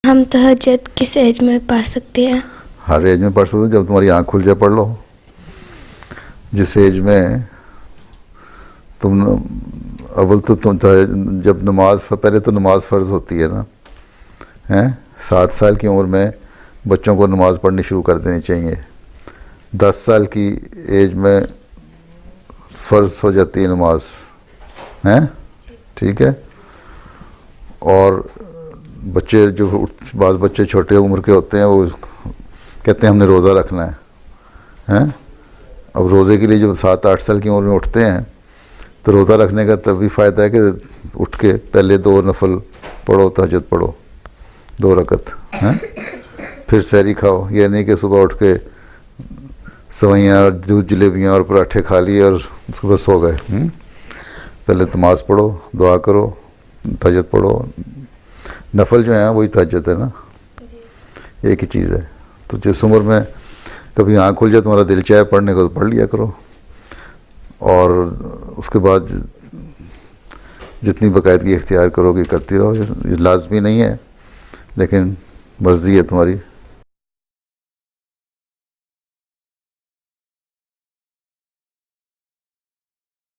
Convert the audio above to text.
हम तहज्जुद किस एज में पढ़ सकते हैं? हर एज में पढ़ सकते हो, जब तुम्हारी आँख खुल जाए पढ़ लो। जिस एज में तुम अव्वल तो तुम जब नमाज पहले तो नमाज फ़र्ज़ होती है ना, हैं 7 साल की उम्र में बच्चों को नमाज़ पढ़नी शुरू कर देनी चाहिए। 10 साल की एज में फ़र्ज़ हो जाती है नमाज, हैं, ठीक है। और बच्चे जो बाद बच्चे छोटे उम्र के होते हैं वो कहते हैं हमने रोज़ा रखना है, हैं। अब रोज़े के लिए जब 7-8 साल की उम्र में उठते हैं तो रोज़ा रखने का तभी फ़ायदा है कि उठ के पहले 2 नफल पढ़ो, तहज्जुद पढ़ो 2 रकत, हैं, फिर सहरी खाओ। ये नहीं कि सुबह उठ के सवैयाँ और दूध जलेबियाँ और पराठे खा लिए और उसके बाद सो गए। पहले नमाज़ पढ़ो, दुआ करो, तहज्जुद पढ़ो। नफल जो है वही तहज्जुद है ना, एक ही चीज़ है। तो जिस उम्र में कभी आँख खुल जाए, तुम्हारा दिल चाहे पढ़ने को तो पढ़ लिया करो, और उसके बाद जितनी बाकायदगी इख्तियार करोगे करती रहो। ये लाजमी नहीं है, लेकिन मर्ज़ी है तुम्हारी।